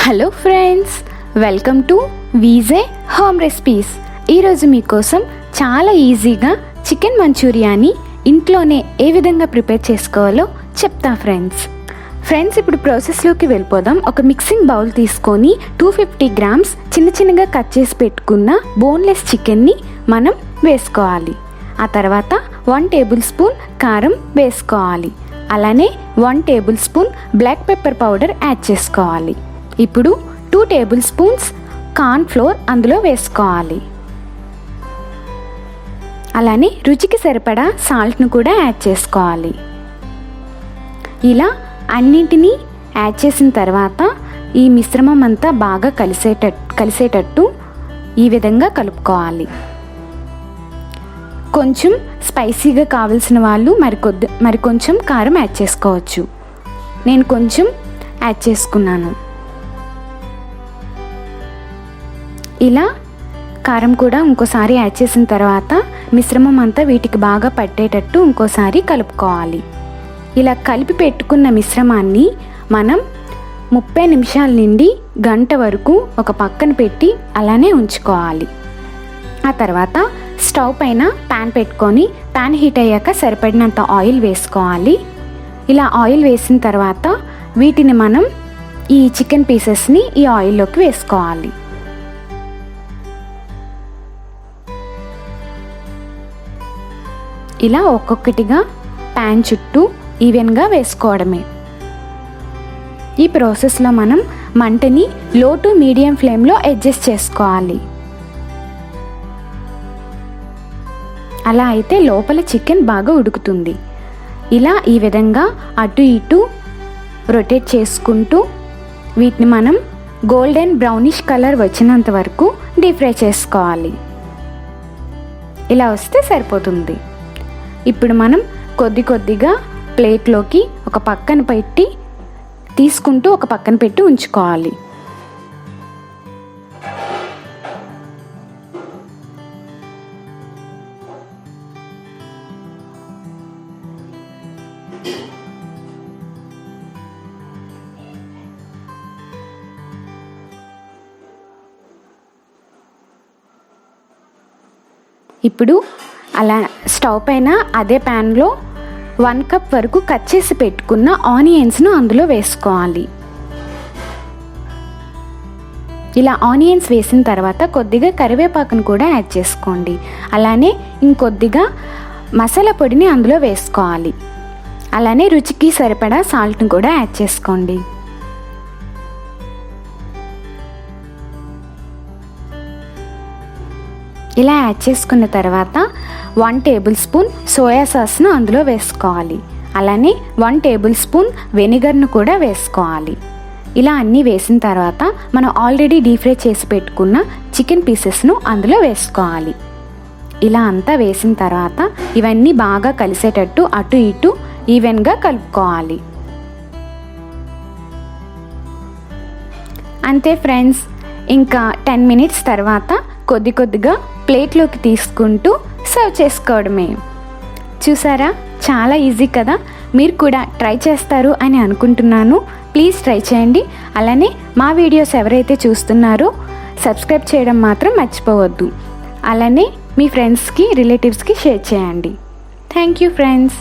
Hello friends, welcome to VJ home recipes. ఈరోజు మీకోసం చాలా ఈజీగా చికెన్ మంచూరియాని ఇంట్లోనే ఏ విధంగా ప్రిపేర్ చేసుకోవాలో చెప్తా ఫ్రెండ్స్ ఇప్పుడు ప్రాసెస్లోకి వెళ్ళిపోదాం. ఒక మిక్సింగ్ బౌల్ తీసుకొని 250 గ్రామ్స్ చిన్నగా కట్ చేసి పెట్టుకున్న బోన్లెస్ చికెన్ని మనం వేసుకోవాలి. ఆ తర్వాత 1 టేబుల్ స్పూన్ కారం వేసుకోవాలి. అలానే 1 tablespoon black pepper powder add చేసుకోవాలి. ఇప్పుడు 2 టేబుల్ స్పూన్స్ కార్న్ ఫ్లోర్ అందులో వేసుకోవాలి. అలానే రుచికి సరిపడా సాల్ట్ను కూడా యాడ్ చేసుకోవాలి. ఇలా అన్నింటినీ యాడ్ చేసిన తర్వాత ఈ మిశ్రమం అంతా బాగా కలిసేటట్టు ఈ విధంగా కలుపుకోవాలి. కొంచెం స్పైసీగా కావాల్సిన వాళ్ళు మరికొంచెం కారం యాడ్ చేసుకోవచ్చు. నేను కొంచెం యాడ్ చేసుకున్నాను. ఇలా కారం కూడా ఇంకోసారి యాడ్ చేసిన తర్వాత మిశ్రమం అంతా వీటికి బాగా పట్టేటట్టు ఇంకోసారి కలుపుకోవాలి. ఇలా కలిపి పెట్టుకున్న మిశ్రమాన్ని మనం 30 నిమిషాల నుండి గంట వరకు ఒక పక్కన పెట్టి అలానే ఉంచుకోవాలి. ఆ తర్వాత స్టవ్ పైన ప్యాన్ పెట్టుకొని ప్యాన్ హీట్ అయ్యాక సరిపడినంత ఆయిల్ వేసుకోవాలి. ఇలా ఆయిల్ వేసిన తర్వాత వీటిని మనం ఈ చికెన్ పీసెస్ని ఈ ఆయిల్లోకి వేసుకోవాలి. ఇలా ఒక్కొక్కటిగా ప్యాన్ చుట్టూ ఈవెన్గా వేసుకోవడమే. ఈ ప్రాసెస్లో మనం మంటని లో టు మీడియం ఫ్లేమ్లో అడ్జస్ట్ చేసుకోవాలి. అలా అయితే లోపల చికెన్ బాగా ఉడుకుతుంది. ఇలా ఈ విధంగా అటు ఇటు రొటేట్ చేసుకుంటూ వీటిని మనం గోల్డెన్ బ్రౌనిష్ కలర్ వచ్చినంత వరకు డీప్ ఫ్రై చేసుకోవాలి. ఇలా వస్తే సరిపోతుంది. ఇప్పుడు మనం కొద్దిగా ప్లేట్లోకి ఒక పక్కన పెట్టి తీసుకుంటూ ఒక పక్కన పెట్టి ఉంచుకోవాలి. ఇప్పుడు అలా స్టవ్ పైన అదే ప్యాన్లో 1 కప్ వరకు కట్ చేసి పెట్టుకున్న ఆనియన్స్ను అందులో వేసుకోవాలి. ఇలా ఆనియన్స్ వేసిన తర్వాత కొద్దిగా కరివేపాకును కూడా యాడ్ చేసుకోండి. అలానే ఇంకొద్దిగా మసాలా పొడిని అందులో వేసుకోవాలి. అలానే రుచికి సరిపడా సాల్ట్ను కూడా యాడ్ చేసుకోండి. ఇలా యాడ్ చేసుకున్న తర్వాత 1 టేబుల్ స్పూన్ సోయా సాస్ను అందులో వేసుకోవాలి. అలానే 1 టేబుల్ స్పూన్ వెనిగర్ను కూడా వేసుకోవాలి. ఇలా అన్నీ వేసిన తర్వాత మనం ఆల్రెడీ డీప్ ఫ్రై చేసి పెట్టుకున్న చికెన్ పీసెస్ను అందులో వేసుకోవాలి. ఇలా అంతా వేసిన తర్వాత ఇవన్నీ బాగా కలిసేటట్టు అటు ఇటు ఈవెన్గా కలుపుకోవాలి. అంతే ఫ్రెండ్స్, ఇంకా 10 మినిట్స్ తర్వాత కొద్దిగా ప్లేట్లోకి తీసుకుంటూ సర్వ్ చేసుకోవడమే. చూసారా, చాలా ఈజీ కదా. మీరు కూడా ట్రై చేస్తారు అని అనుకుంటున్నాను. ప్లీజ్ ట్రై చేయండి. అలానే మా వీడియోస్ ఎవరైతే చూస్తున్నారో సబ్స్క్రైబ్ చేయడం మాత్రం మర్చిపోవద్దు. అలానే మీ ఫ్రెండ్స్కి రిలేటివ్స్కి షేర్ చేయండి. Thank you friends.